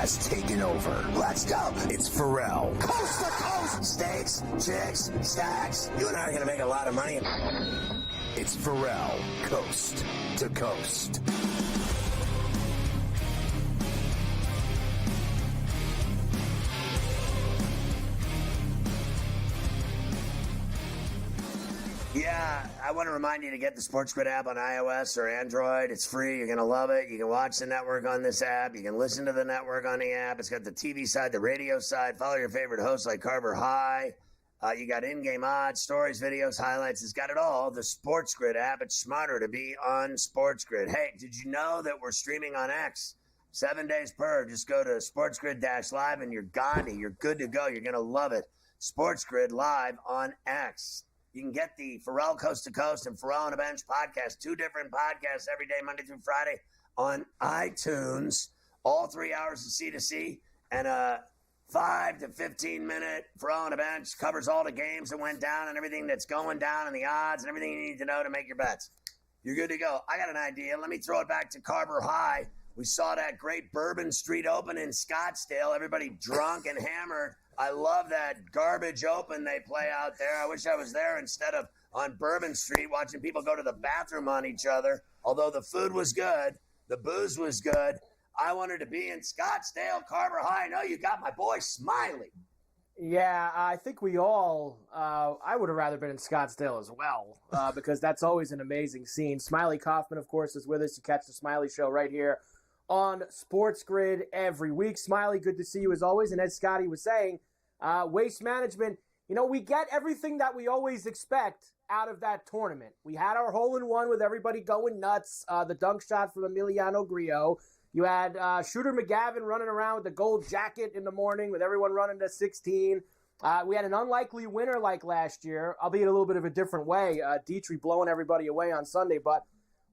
has taken over. Let's go. It's Ferrall. Coast to coast. Steaks, chicks, stacks. You and I are going to make a lot of money. It's Ferrall. Coast to coast. Yeah, I want to remind you to get the SportsGrid app on iOS or Android. It's free. You're going to love it. You can watch the network on this app. You can listen to the network on the app. It's got the TV side, the radio side. Follow your favorite hosts like Carver High. You got in-game odds, stories, videos, highlights. It's got it all. The SportsGrid app. It's smarter to be on SportsGrid. Hey, did you know that we're streaming on X? 7 days per. Just go to SportsGrid-Live and you're Gandhi. You're good to go. You're going to love it. SportsGrid Live on X. You can get the Ferrall Coast to Coast and Ferrall on a Bench podcast, 2 different podcasts every day, Monday through Friday on iTunes. All 3 hours of C2C and a 5 to 15 minute Ferrall on a Bench covers all the games that went down and everything that's going down and the odds and everything you need to know to make your bets. You're good to go. I got an idea. Let me throw it back to Carver High. We saw that great Bourbon Street Open in Scottsdale. Everybody drunk and hammered. I love that garbage open they play out there. I wish I was there instead of on Bourbon Street watching people go to the bathroom on each other. Although the food was good, the booze was good. I wanted to be in Scottsdale, Carver High. I know you got my boy Smiley. Yeah, I think we all, I would have rather been in Scottsdale as well, because that's always an amazing scene. Smiley Kaufman, of course, is with us. You catch the Smiley Show right here on SportsGrid every week. Smiley, good to see you as always. And as Scotty was saying, Waste Management, we get everything that we always expect out of that tournament. We had our hole-in-one with everybody going nuts, the dunk shot from Emiliano Grillo. You had Shooter McGavin running around with the gold jacket in the morning with everyone running to 16. We had an unlikely winner like last year, albeit a little bit of a different way. Dietrich blowing everybody away on Sunday, but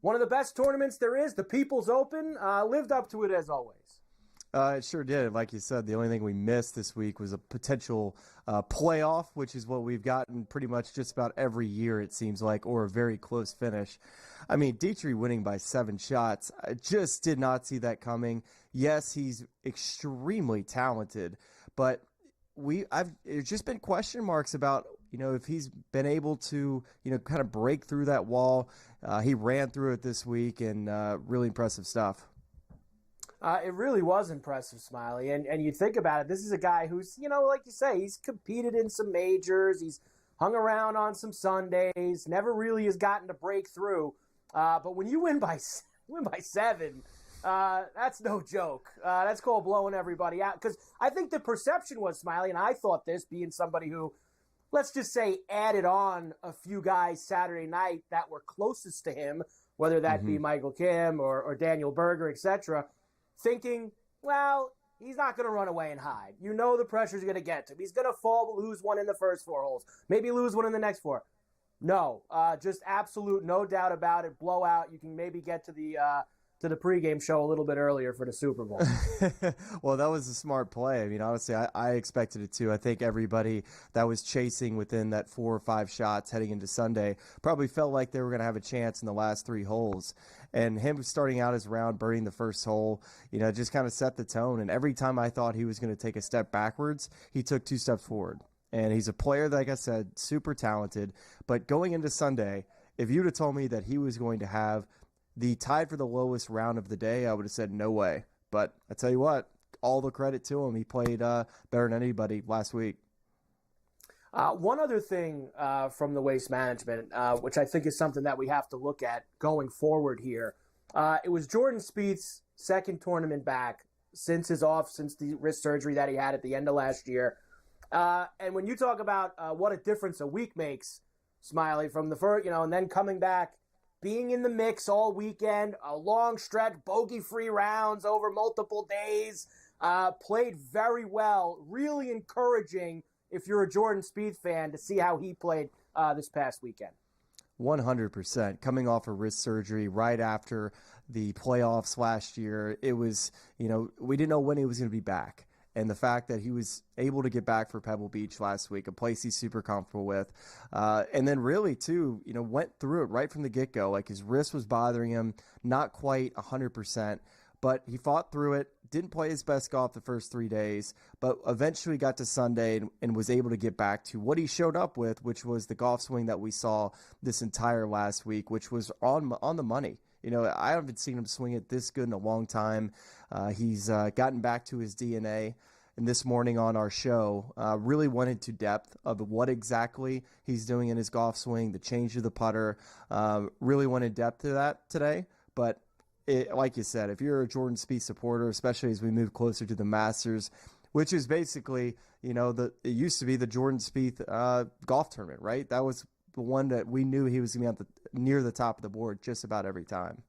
one of the best tournaments there is, the People's Open, lived up to it as always. It sure did. Like you said, the only thing we missed this week was a potential playoff, which is what we've gotten pretty much just about every year, it seems like, or a very close finish. I mean, Dietrich winning by 7 shots, I just did not see that coming. Yes, he's extremely talented, but there's just been question marks about, if he's been able to, kind of break through that wall. He ran through it this week, and really impressive stuff. It really was impressive, Smiley. And you think about it, this is a guy who's, like you say, he's competed in some majors. He's hung around on some Sundays, never really has gotten to break through. But when you win by 7, that's no joke. That's called blowing everybody out. Because I think the perception was, Smiley, and I thought this, being somebody who, let's just say, added on a few guys Saturday night that were closest to him, whether that be Michael Kim or Daniel Berger, etc., thinking, well, he's not going to run away and hide. The pressure's going to get to him. He's going to fall, lose one in the first 4 holes, maybe lose one in the next 4. No, just absolute, no doubt about it, blowout. You can maybe get to the pregame show a little bit earlier for the Super Bowl. Well, that was a smart play. I mean, honestly, I expected it too. I think everybody that was chasing within that 4 or 5 shots heading into Sunday probably felt like they were going to have a chance in the last 3 holes. And him starting out his round, birding the first hole, just kind of set the tone. And every time I thought he was going to take a step backwards, he took 2 steps forward. And he's a player, like I said, super talented. But going into Sunday, if you'd have told me that he was going to have the tied for the lowest round of the day, I would have said no way. But I tell you what, all the credit to him. He played better than anybody last week. One other thing from the Waste Management, which I think is something that we have to look at going forward here. It was Jordan Spieth's second tournament back since the wrist surgery that he had at the end of last year. And when you talk about what a difference a week makes, Smiley, from the first, and then coming back, being in the mix all weekend, a long stretch, bogey-free rounds over multiple days, played very well, really encouraging if you're a Jordan Spieth fan to see how he played this past weekend. 100%. Coming off a wrist surgery right after the playoffs last year, it was, we didn't know when he was going to be back. And the fact that he was able to get back for Pebble Beach last week, a place he's super comfortable with. And then really, too, went through it right from the get-go. Like his wrist was bothering him, not quite 100%. but he fought through it, didn't play his best golf the first 3 days, but eventually got to Sunday and was able to get back to what he showed up with, which was the golf swing that we saw this entire last week, which was on the money. You know, I haven't seen him swing it this good in a long time. He's gotten back to his DNA. And this morning on our show, really went into depth of what exactly he's doing in his golf swing, the change of the putter. Really went in depth to that today. But like you said, if you're a Jordan Spieth supporter, especially as we move closer to the Masters, which is basically, you know, it used to be the Jordan Spieth golf tournament, right? That was the one that we knew he was going to be near the top of the board just about every time.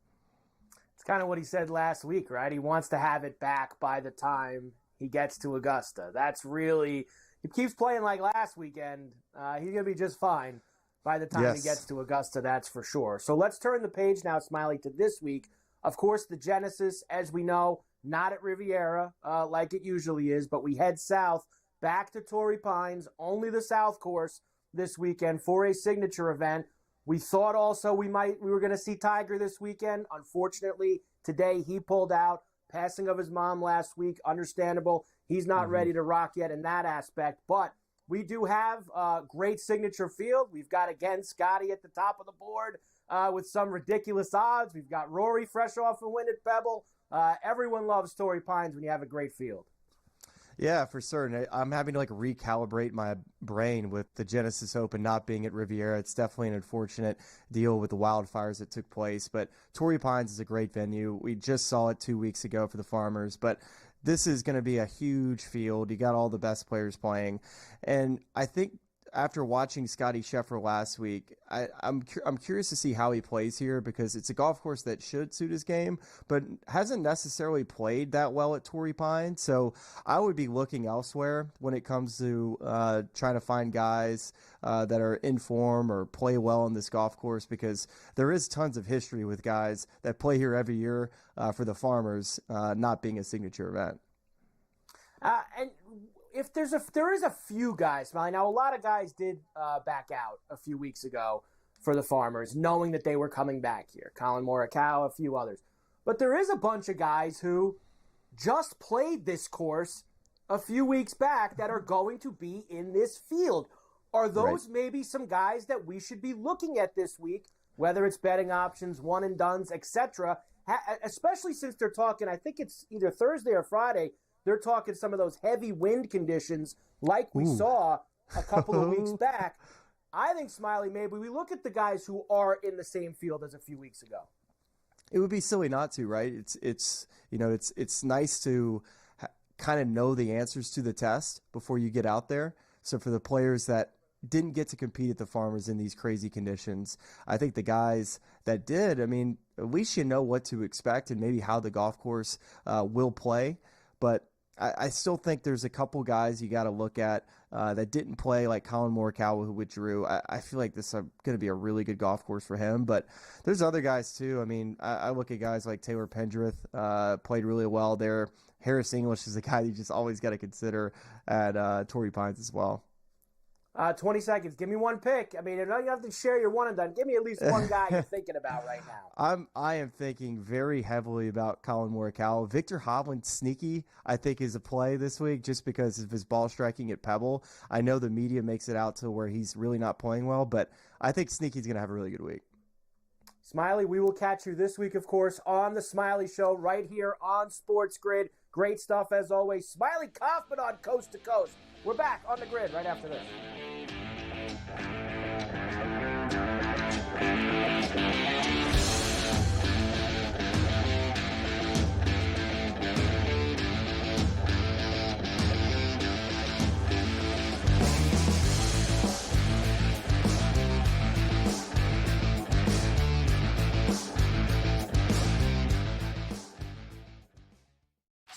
It's kind of what he said last week, right? He wants to have it back by the time he gets to Augusta. That's really, he keeps playing like last weekend. He's going to be just fine by the time he gets to Augusta, that's for sure. So let's turn the page now, Smiley, to this week. Of course, the Genesis, as we know, not at Riviera like it usually is, but we head south back to Torrey Pines, only the South Course this weekend for a signature event. We thought also we were going to see Tiger this weekend. Unfortunately, today he pulled out. Passing of his mom last week, understandable. He's not ready to rock yet in that aspect, but we do have a great signature field. We've got, again, Scotty at the top of the board with some ridiculous odds. We've got Rory fresh off a win at Pebble. Everyone loves Torrey Pines when you have a great field. Yeah, for certain. I'm having to recalibrate my brain with the Genesis Open not being at Riviera. It's definitely an unfortunate deal with the wildfires that took place, but Torrey Pines is a great venue. We just saw it 2 weeks ago for the Farmers, but this is going to be a huge field. You got all the best players playing, and I think after watching Scotty Scheffler last week, I'm curious to see how he plays here, because it's a golf course that should suit his game, but hasn't necessarily played that well at Torrey Pines. So I would be looking elsewhere when it comes to trying to find guys that are in form or play well on this golf course, because there is tons of history with guys that play here every year for the Farmers, not being a signature event. And there is a few guys, Smiley. Now, a lot of guys did back out a few weeks ago for the Farmers, knowing that they were coming back here. Colin Morikawa, a few others. But there is a bunch of guys who just played this course a few weeks back that are going to be in this field. Are those maybe some guys that we should be looking at this week, whether it's betting options, one and dones, etc., especially since they're talking, I think it's either Thursday or Friday, they're talking some of those heavy wind conditions like we saw a couple of weeks back. I think, Smiley, maybe we look at the guys who are in the same field as a few weeks ago. It would be silly not to, right? It's nice to kind of know the answers to the test before you get out there. So for the players that didn't get to compete at the Farmers in these crazy conditions, I think the guys that did, I mean, at least you know what to expect and maybe how the golf course will play. But I still think there's a couple guys you got to look at that didn't play, like Colin Morikawa, who withdrew. I feel like this is going to be a really good golf course for him. But there's other guys, too. I mean, I look at guys like Taylor Pendrith, played really well there. Harris English is a guy you just always got to consider at Torrey Pines as well. 20 seconds. Give me one pick. I mean, you don't have to share your one and done. Give me at least one guy you're thinking about right now. I am thinking very heavily about Colin Morikawa. Victor Hovland, sneaky, I think, is a play this week just because of his ball striking at Pebble. I know the media makes it out to where he's really not playing well, but I think Sneaky's going to have a really good week. Smiley, we will catch you this week, of course, on The Smiley Show right here on SportsGrid. Great stuff as always. Smiley Kaufman on Coast to Coast. We're back on the grid right after this.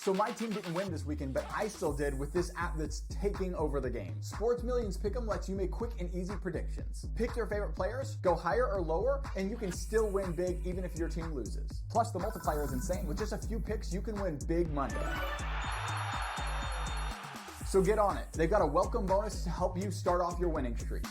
So my team didn't win this weekend, but I still did with this app that's taking over the game. Sports Millions Pick'em lets you make quick and easy predictions. Pick your favorite players, go higher or lower, and you can still win big even if your team loses. Plus, the multiplier is insane. With just a few picks, you can win big money. So get on it. They've got a welcome bonus to help you start off your winning streak.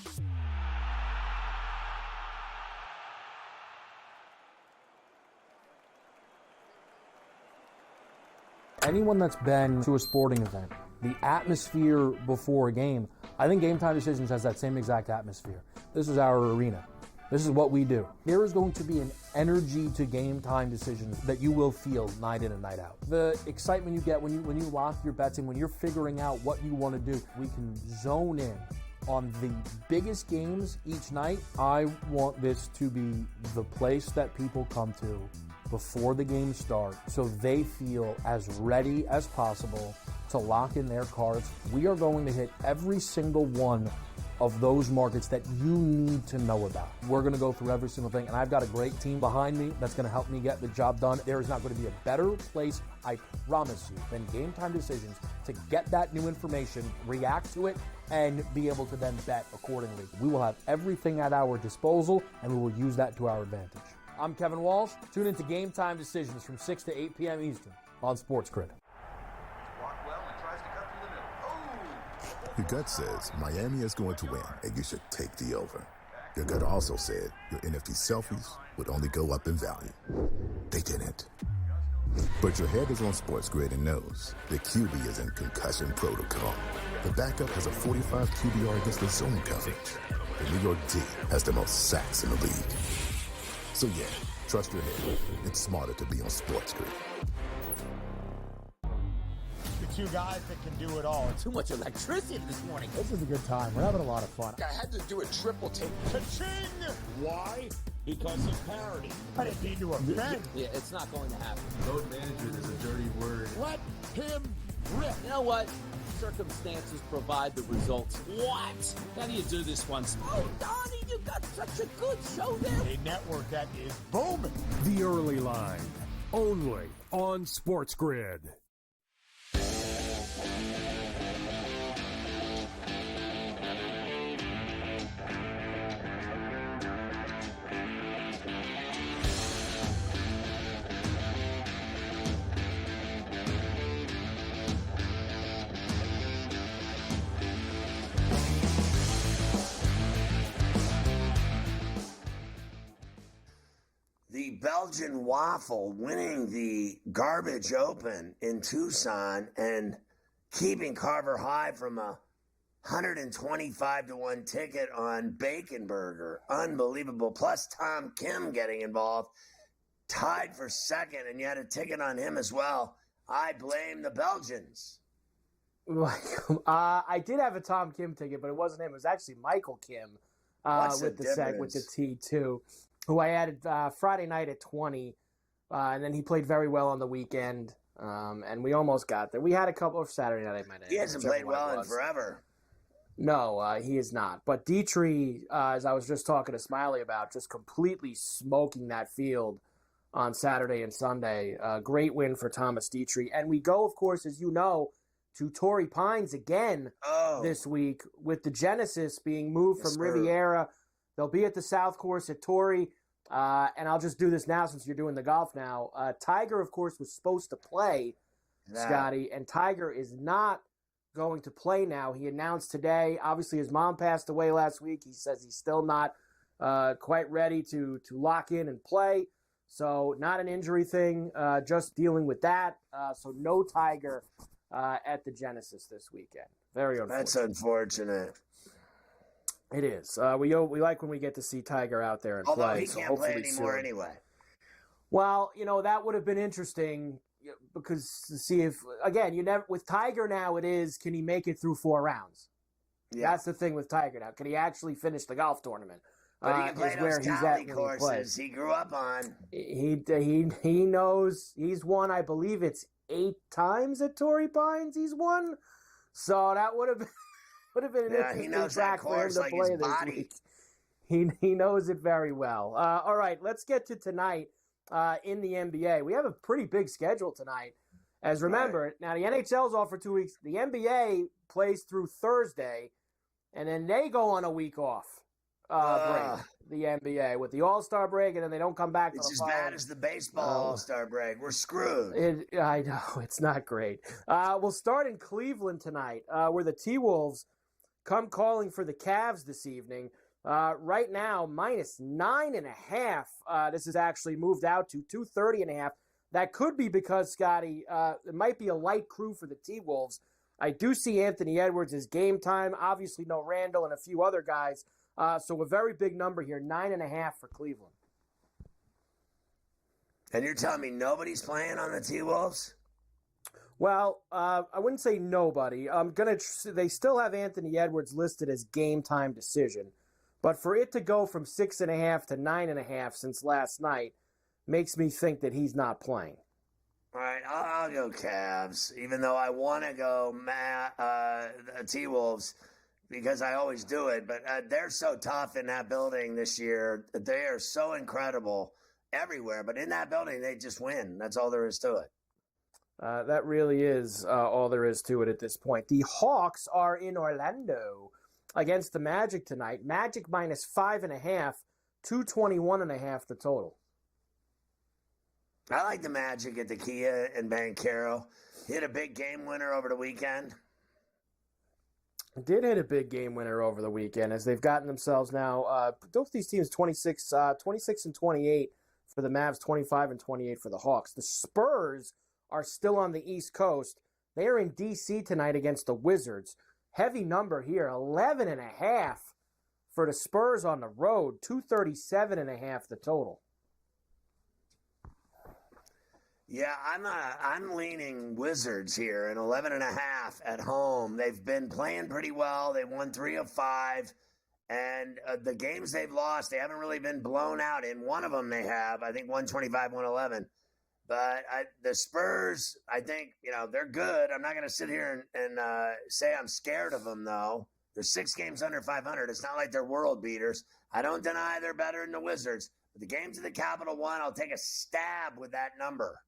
anyone that's been to a sporting event, the atmosphere before a game, I think Game Time Decisions has that same exact atmosphere. This is our arena. This is what we do. There is going to be an energy to Game Time Decisions that you will feel night in and night out. The excitement you get when you lock your bets in, when you're figuring out what you want to do, we can zone in on the biggest games each night. I want this to be the place that people come to before the games start so they feel as ready as possible to lock in their cards. We are going to hit every single one of those markets that you need to know about. We're going to go through every single thing, and I've got a great team behind me that's going to help me get the job done. There is not going to be a better place, I promise you, than Game Time Decisions to get that new information, react to it, and be able to then bet accordingly. We will have everything at our disposal, and we will use that to our advantage. I'm Kevin Walsh. Tune into Game Time Decisions from 6 to 8 p.m. Eastern on SportsGrid. Your gut says Miami is going to win, and you should take the over. Your gut also said your NFT selfies would only go up in value. They didn't. But your head is on SportsGrid and knows the QB is in concussion protocol. The backup has a 45 QBR against the zone coverage. The New York D has the most sacks in the league. So yeah, trust your head. It's smarter to be on SportsGrid. Two guys that can do it all. Too much electricity this morning. This is a good time. We're having a lot of fun. I had to do a triple take. Ka-ching! Why? Because of parity. I didn't mean to offend. Yeah, it's not going to happen. Load management is a dirty word. Let him rip. You know what? Circumstances provide the results. What? How do you do this once? Oh, Donnie, you got such a good show there. A network that is booming. The Early Line, only on SportsGrid. The Belgian Waffle winning the Garbage Open in Tucson and keeping Carver High from a 125-1 ticket on Bacon Burger. Unbelievable. Plus Tom Kim getting involved. Tied for second, and you had a ticket on him as well. I blame the Belgians. I did have a Tom Kim ticket, but it wasn't him. It was actually Michael Kim with the T2, who I added Friday night at 20, and then he played very well on the weekend, and we almost got there. We had a couple of Saturday night, I might add. He hasn't played well in forever. No, he is not. But Dietrich, as I was just talking to Smiley about, just completely smoking that field on Saturday and Sunday. Great win for Thomas Dietrich. And we go, of course, as you know, to Torrey Pines again this week with the Genesis being moved from Riviera. They'll be at the South Course at Torrey. And I'll just do this now since you're doing the golf now. Tiger, of course, was supposed to play, Scotty, and Tiger is not going to play now. He announced today, obviously his mom passed away last week. He says he's still not quite ready to lock in and play. So not an injury thing, just dealing with that. So no Tiger at the Genesis this weekend. Very unfortunate. That's unfortunate. It is. We like when we get to see Tiger out there and play. Although he can't play anymore anyway. Well, that would have been interesting because to see if, again, with Tiger now it is, can he make it through 4 rounds? Yeah. That's the thing with Tiger now. Can he actually finish the golf tournament? But he can play those Cali courses he grew up on. He knows. He's won, I believe it's 8 times at Torrey Pines he's won. So that would have been an interesting track for him to play this week. He knows it very well. All right, let's get to tonight in the NBA. We have a pretty big schedule tonight. As remember, now the NHL's off for 2 weeks. The NBA plays through Thursday, and then they go on a week off break, the NBA, with the All-Star break, and then they don't come back. It's as bad as the baseball All-Star break. We're screwed. I know. It's not great. We'll start in Cleveland tonight, where the T-Wolves come calling for the Cavs this evening. Right now, -9.5. This is actually moved out to 230.5. That could be because, Scotty, it might be a light crew for the T-Wolves. I do see Anthony Edwards as game time. Obviously, no Randall and a few other guys. So a very big number here, 9.5 for Cleveland. And you're telling me nobody's playing on the T-Wolves? Well, I wouldn't say nobody. They still have Anthony Edwards listed as game time decision. But for it to go from 6.5 to 9.5 since last night makes me think that he's not playing. All right, I'll go Cavs, even though I want to go T-Wolves because I always do it. But they're so tough in that building this year. They are so incredible everywhere. But in that building, they just win. That's all there is to it. That really is all there is to it at this point. The Hawks are in Orlando against the Magic tonight. Magic minus 5.5, 221.5 the total. I like the Magic at the Kia in Bankero. Hit a big game winner over the weekend. Did hit a big game winner over the weekend as they've gotten themselves now. Both these teams 26 and 28 for the Mavs, 25 and 28 for the Hawks. The Spurs are still on the East Coast. They are in D.C. tonight against the Wizards. Heavy number here, 11.5 for the Spurs on the road, 237.5 the total. Yeah, I'm leaning Wizards here, and 11.5 at home. They've been playing pretty well. They won 3 of 5, and the games they've lost, they haven't really been blown out. In one of them they have, I think 125-111. But the Spurs, I think, they're good. I'm not going to sit here and say I'm scared of them, though. They're 6 games under 500. It's not like they're world beaters. I don't deny they're better than the Wizards. But the games of the Capital One, I'll take a stab with that number.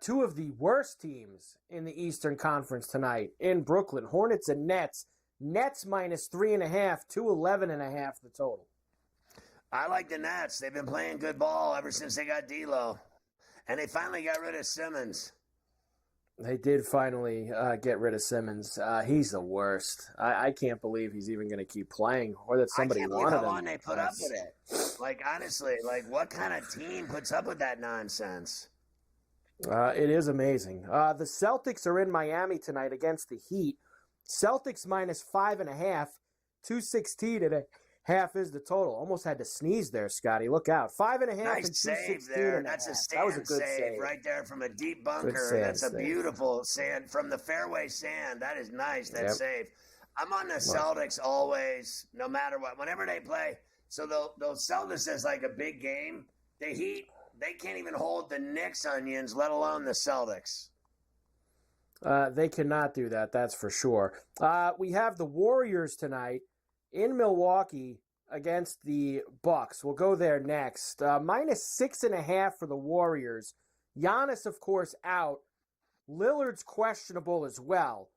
2 of the worst teams in the Eastern Conference tonight in Brooklyn, Hornets and Nets. Nets minus 3.5, 211.5 the total. I like the Nets. They've been playing good ball ever since they got D'Lo. And they finally got rid of Simmons. They did finally get rid of Simmons. He's the worst. I can't believe he's even going to keep playing or that somebody wanted him. I can't believe how long they put up with it. Like, honestly, what kind of team puts up with that nonsense? It is amazing. The Celtics are in Miami tonight against the Heat. Celtics minus 5.5, 216.5 is the total. Almost had to sneeze there, Scotty. Look out. 5.5 nice and save there. That's a stand that was a good save right there from a deep bunker. That's a beautiful sand from the fairway sand. That is nice, that save. I'm on the Celtics always, no matter what. Whenever they play, so they'll sell this as like a big game. The Heat, they can't even hold the Knicks onions, let alone the Celtics. They cannot do that, that's for sure. We have the Warriors tonight in Milwaukee against the Bucks. We'll go there next. Minus 6.5 for the Warriors. Giannis, of course, out. Lillard's questionable as well.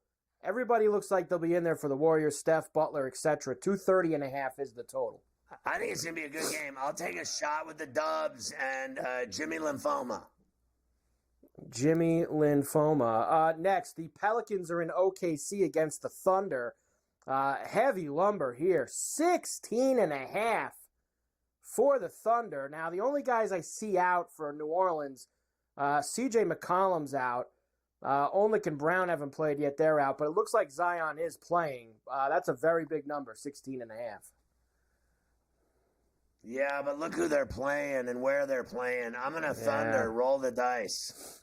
Everybody looks like they'll be in there for the Warriors, Steph, Butler, etc. 230.5 is the total. I think it's going to be a good game. I'll take a shot with the Dubs and Jimmy Lymphoma. Jimmy Lymphoma. Next, the Pelicans are in OKC against the Thunder. Heavy lumber here. 16.5 for the Thunder. Now, the only guys I see out for New Orleans, C.J. McCollum's out. Olnick and Brown haven't played yet. They're out. But it looks like Zion is playing. That's a very big number, 16.5. Yeah, but look who they're playing and where they're playing. I'm going to Thunder. Roll the dice.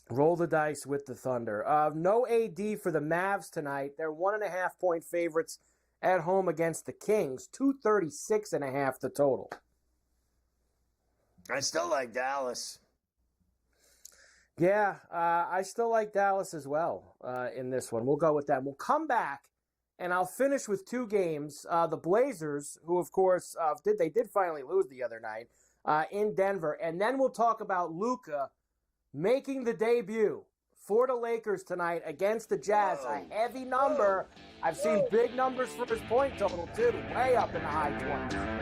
Roll the dice with the Thunder. No AD for the Mavs tonight. They're 1.5-point favorites at home against the Kings. 236.5 the total. I still like Dallas. Yeah, I still like Dallas as well in this one. We'll go with that. We'll come back, and I'll finish with 2 games. The Blazers, who, of course, they did finally lose the other night in Denver. And then we'll talk about Luka making the debut for the Lakers tonight against the Jazz. A heavy number. I've seen big numbers for his point total, too. Way up in the high 20s.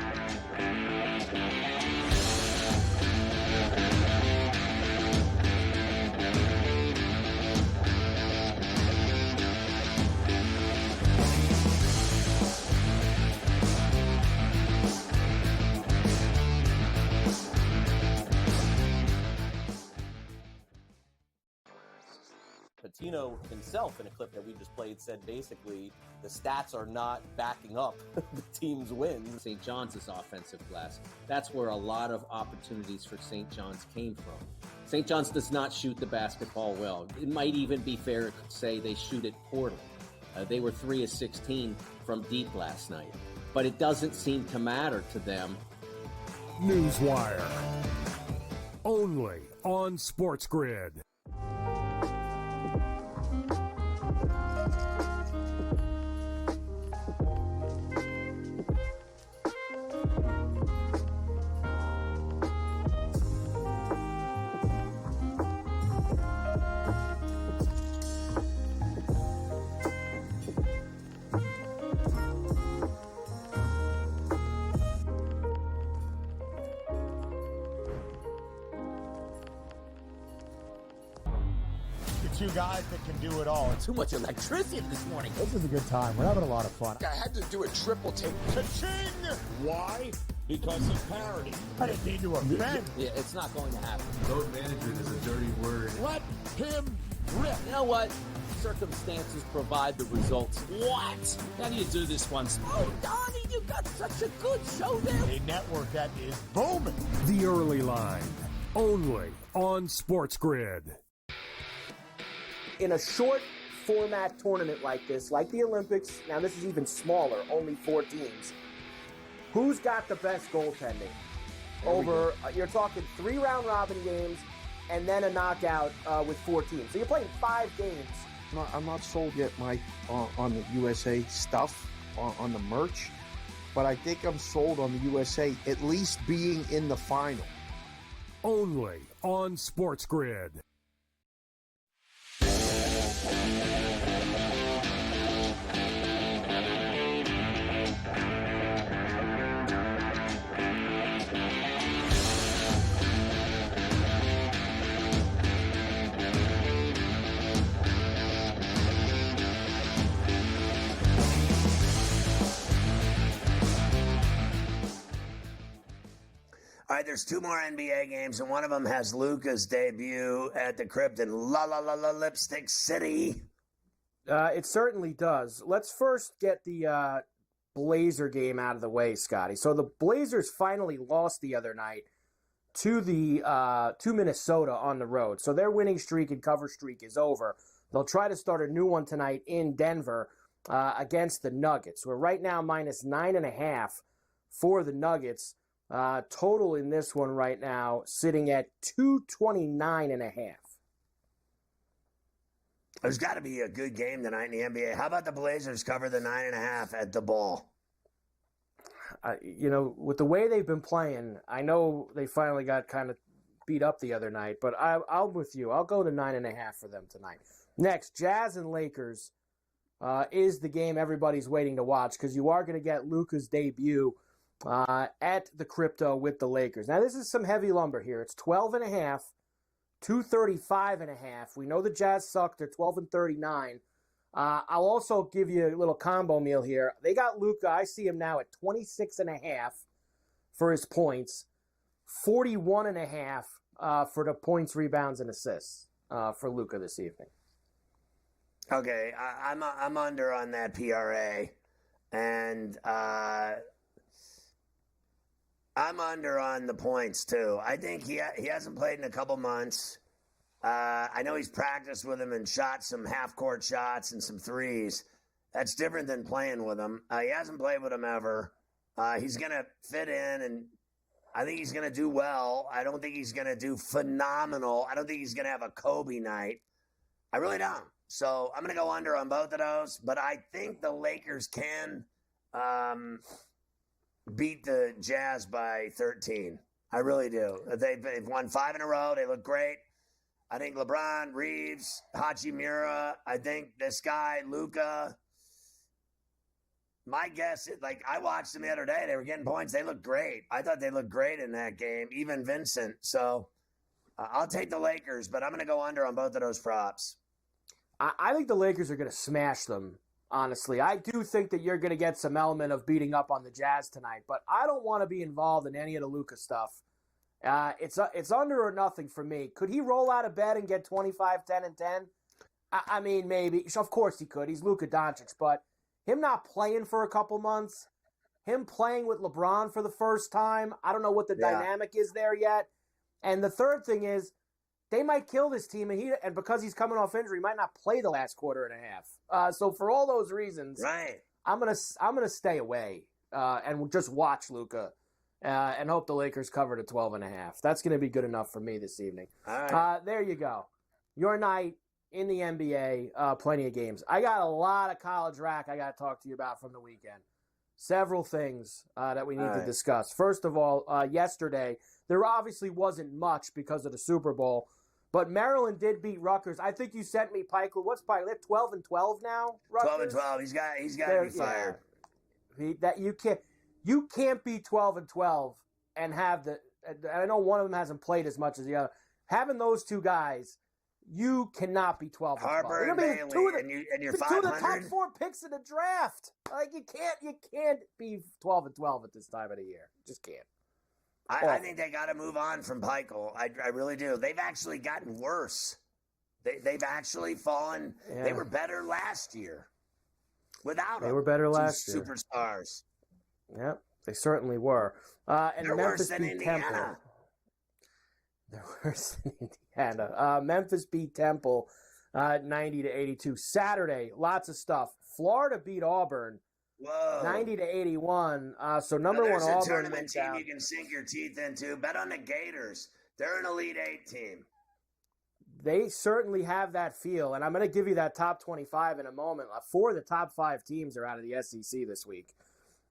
Patino himself, in a clip that we just played, said basically the stats are not backing up the team's wins. St. John's is offensive glass. That's where a lot of opportunities for St. John's came from. St. John's does not shoot the basketball well. It might even be fair to say they shoot it poorly. They were 3 of 16 from deep last night. But it doesn't seem to matter to them. Newswire. Only on SportsGrid. Two guys that can do it all. Too much electricity this morning. This is a good time. We're having a lot of fun. I had to do a triple take. Ka-ching! Why? Because of parity. I didn't mean to offend. Yeah, it's not going to happen. Load management is a dirty word. Let him rip. You know what? Circumstances provide the results. What? How do you do this one? Oh, Donnie, you got such a good show there. A network that is booming. The Early Line. Only on SportsGrid. In a short format tournament like this, like the Olympics, now this is even smaller, only 4 teams, who's got the best goaltending? Over, you're talking 3 round robin games and then a knockout with 4 teams. So you're playing 5 games. I'm not sold yet, Mike, on the USA stuff, on the merch, but I think I'm sold on the USA at least being in the final. Only on SportsGrid. All right, there's 2 more NBA games, and one of them has Luka's debut at the Crypt in Lipstick City. It certainly does. Let's first get the Blazer game out of the way, Scotty. So the Blazers finally lost the other night to Minnesota on the road. So their winning streak and cover streak is over. They'll try to start a new one tonight in Denver against the Nuggets. We're right now minus 9.5 for the Nuggets. Total in this one right now sitting at 229.5. There's got to be a good game tonight in the NBA. How about the Blazers cover the 9.5 at the Ball? With the way they've been playing, I know they finally got kind of beat up the other night, but I'm with you. I'll go to 9.5 for them tonight. Next, Jazz and Lakers is the game everybody's waiting to watch because you are going to get Luka's debut at the Crypto with the Lakers. Now, this is some heavy lumber here. It's 12.5, 235.5. We know the Jazz suck. They're 12-39. I'll also give you a little combo meal here. They got Luka. I see him now at 26.5 for his points, 41.5 for the points, rebounds, and assists for Luka this evening. Okay, I'm under on that PRA, and I'm under on the points, too. I think he hasn't played in a couple months. I know he's practiced with him and shot some half-court shots and some threes. That's different than playing with him. He hasn't played with him ever. He's going to fit in, and I think he's going to do well. I don't think he's going to do phenomenal. I don't think he's going to have a Kobe night. I really don't. So I'm going to go under on both of those. But I think the Lakers can beat the Jazz by 13. I really do. They've won 5 in a row. They look great. I think LeBron, Reeves, Hachimura, I think this guy, Luka. My guess is, I watched them the other day. They were getting points. They looked great. I thought they looked great in that game, even Vincent. So I'll take the Lakers, but I'm going to go under on both of those props. I think the Lakers are going to smash them. Honestly, I do think that you're going to get some element of beating up on the Jazz tonight, but I don't want to be involved in any of the Luka stuff. It's under or nothing for me. Could he roll out of bed and get 25, 10, and 10? I mean, maybe. Of course he could. He's Luka Doncic. But him not playing for a couple months, him playing with LeBron for the first time, I don't know what the dynamic is there yet. And the third thing is, they might kill this team, and because he's coming off injury, he might not play the last quarter and a half. So for all those reasons, right, I'm gonna stay away and just watch Luka and hope the Lakers cover to 12.5. That's gonna be good enough for me this evening. All right. There you go. Your night in the NBA. Plenty of games. I got a lot of college rack I got to talk to you about from the weekend. Several things that we need to discuss. First of all, yesterday there obviously wasn't much because of the Super Bowl. But Maryland did beat Rutgers. I think you sent me Pike. What's Pike? They're 12-12 now. Rutgers? 12-12. He's got to be fired. You can't be 12-12 and have the. I know one of them hasn't played as much as the other. Having those two guys, you cannot be 12-12. Harper and Bailey, and you're 500. Two of the top 4 picks in the draft. Like you can't be 12-12 at this time of the year. Just can't. I think they got to move on from Pikel. I really do. They've actually gotten worse. They've actually fallen. Yeah. They were better last year without them. They were better last year. Superstars. Yep, they certainly were. And they're Memphis worse than beat Indiana. Temple. They're worse than Indiana. Memphis beat Temple 90-82. Saturday, lots of stuff. Florida beat Auburn. Whoa. 90-81. So number one Auburn a tournament team out. You can sink your teeth into. Bet on the Gators. They're an Elite 8 team. They certainly have that feel, and I'm going to give you that top 25 in a moment. 4 of the top 5 teams are out of the SEC this week.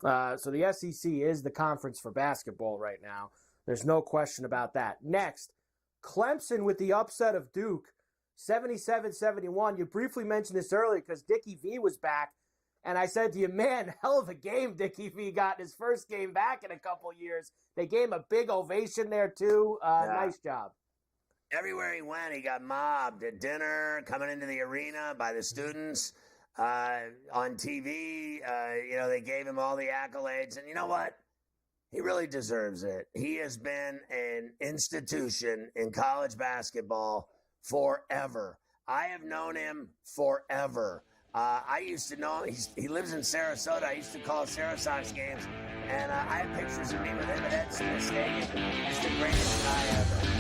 So the SEC is the conference for basketball right now. There's no question about that. Next, Clemson with the upset of Duke, 77-71. You briefly mentioned this earlier because Dickie V was back. And I said to you, man, hell of a game Dickie V got in his first game back in a couple years. They gave him a big ovation there, too. Nice job. Everywhere he went, he got mobbed at dinner, coming into the arena by the students. On TV, they gave him all the accolades. And you know what? He really deserves it. He has been an institution in college basketball forever. I have known him forever. I used to know he lives in Sarasota. I used to call Sarasota games, and I have pictures of me with him at Ed Smith Stadium. He's the greatest guy ever.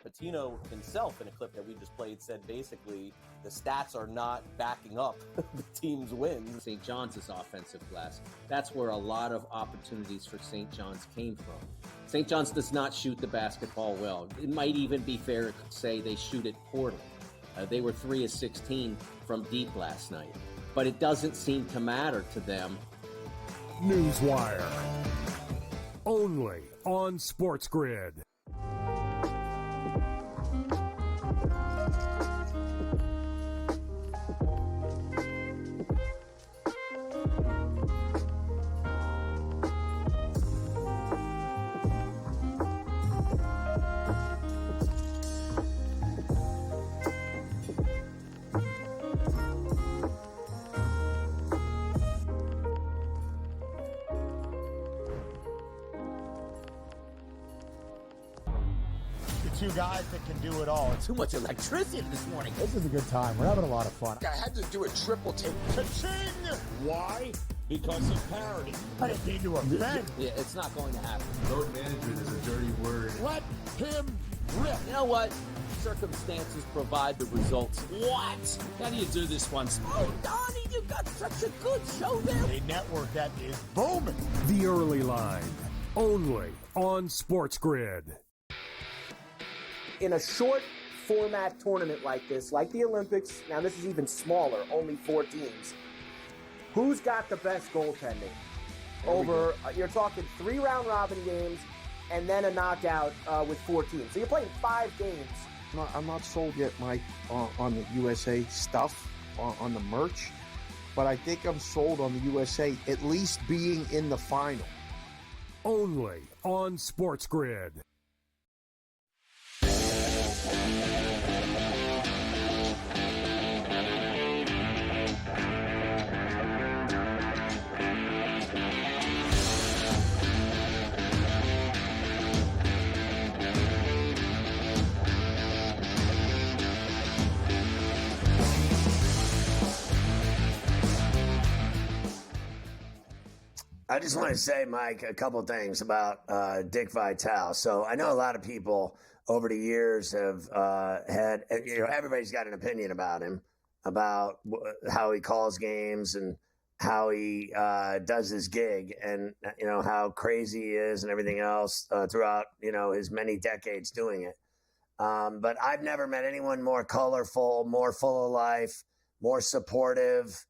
Patino himself, in a clip that we just played, said basically the stats are not backing up the team's wins. St. John's is offensive glass. That's where a lot of opportunities for St. John's came from. St. John's does not shoot the basketball well. It might even be fair to say they shoot it poorly. They were 3 of 16 from deep last night. But it doesn't seem to matter to them. Newswire. Only on SportsGrid. Two guys that can do it all. Too much electricity this morning. This is a good time. We're having a lot of fun. I had to do a triple take. Ka-ching! Why? Because of parity. But it need to offend. Yeah, it's not going to happen. Load management is a dirty word. Let him rip. You know what? Circumstances provide the results. What? How do you do this once? Oh, Donnie, you got such a good show there. A network that is booming. The Early Line. Only on SportsGrid. In a short format tournament like this, like the Olympics, now this is even smaller, only 4 teams, who's got the best goaltending? Over, you're talking 3 round robin games and then a knockout with 4 teams. So you're playing 5 games. I'm not sold yet, Mike, on the USA stuff, on the merch, but I think I'm sold on the USA at least being in the final. Only on SportsGrid. I just want to say, Mike, a couple things about Dick Vitale. So I know a lot of people over the years have had, everybody's got an opinion about him, about how he calls games and how he does his gig, and how crazy he is and everything else throughout his many decades doing it. But I've never met anyone more colorful, more full of life, more supportive,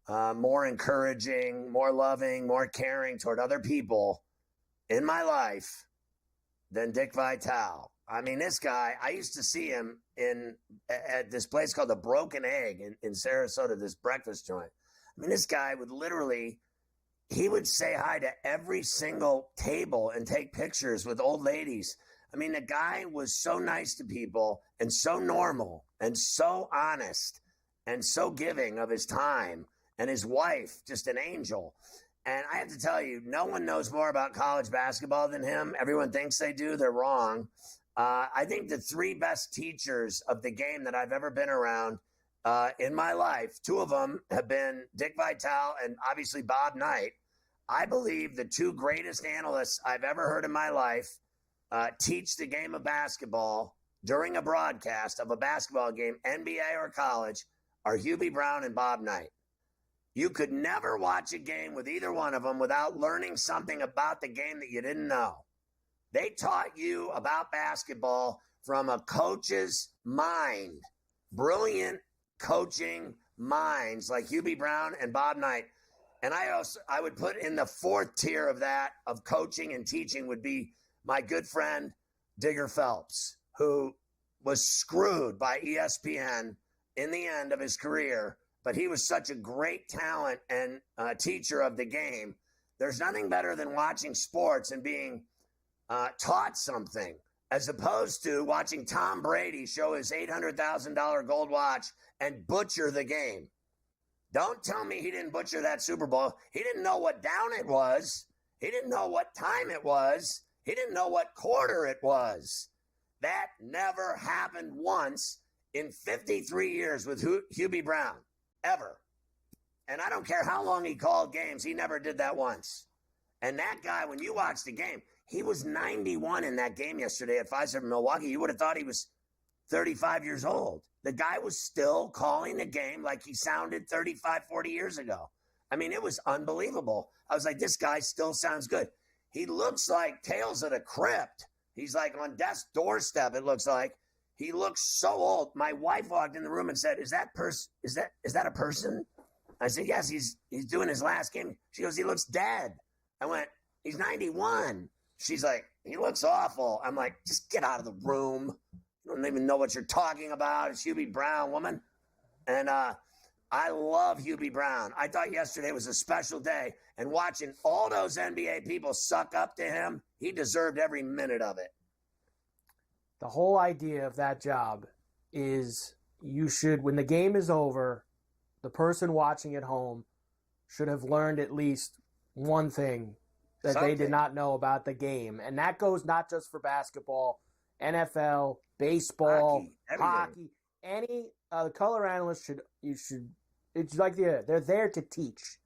more encouraging, more loving, more caring toward other people in my life than Dick Vitale. I mean, this guy, I used to see him at this place called the Broken Egg in Sarasota, this breakfast joint. I mean, this guy he would say hi to every single table and take pictures with old ladies. I mean, the guy was so nice to people and so normal and so honest and so giving of his time, and his wife, just an angel. And I have to tell you, no one knows more about college basketball than him. Everyone thinks they do. They're wrong. I think the three best teachers of the game that I've ever been around in my life, two of them have been Dick Vitale and obviously Bob Knight. I believe the two greatest analysts I've ever heard in my life teach the game of basketball during a broadcast of a basketball game, NBA or college, are Hubie Brown and Bob Knight. You could never watch a game with either one of them without learning something about the game that you didn't know. They taught you about basketball from a coach's mind. Brilliant coaching minds like Hubie Brown and Bob Knight. And I would put in the fourth tier of that, of coaching and teaching, would be my good friend Digger Phelps, who was screwed by ESPN in the end of his career, but he was such a great talent and teacher of the game. There's nothing better than watching sports and being taught something, as opposed to watching Tom Brady show his $800,000 gold watch and butcher the game. Don't tell me he didn't butcher that Super Bowl. He didn't know what down it was. He didn't know what time it was. He didn't know what quarter it was. That never happened once in 53 years with Hubie Brown, ever. And I don't care how long he called games, he never did that once. And that guy, when you watch the game, he was 91 in that game yesterday at Pfizer Milwaukee. You would have thought he was 35 years old. The guy was still calling the game like he sounded 35, 40 years ago. I mean, it was unbelievable. I was like, this guy still sounds good. He looks like Tales of the Crypt. He's like on death's doorstep, it looks like. He looks so old. My wife walked in the room and said, is that a person? I said, yes, he's doing his last game. She goes, he looks dead. I went, he's 91. She's like, he looks awful. I'm like, just get out of the room. You don't even know what you're talking about. It's Hubie Brown, woman. And I love Hubie Brown. I thought yesterday was a special day. And watching all those NBA people suck up to him, he deserved every minute of it. The whole idea of that job is you should, when the game is over, the person watching at home should have learned at least one thing that they did not know about the game. And that goes not just for basketball, NFL, baseball, hockey, any color analyst it's like they're there to teach.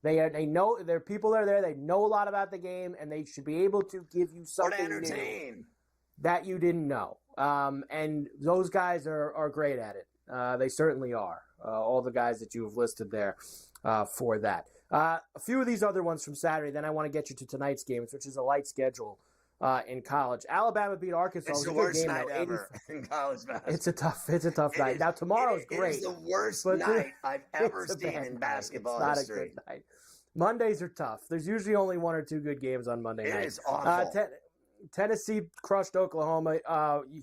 They know there are people that are there. They know a lot about the game, and they should be able to give you something new that you didn't know. And those guys are great at it. They certainly are. All the guys that you have listed there for that. A few of these other ones from Saturday. Then I want to get you to tonight's games, which is a light schedule in college. Alabama beat Arkansas. It's the worst night ever in college basketball. It's a tough night. Now tomorrow's great. It's the worst night I've ever seen in basketball history. It's not a good night. Mondays are tough. There's usually only one or two good games on Monday night. It is awful. Tennessee crushed Oklahoma.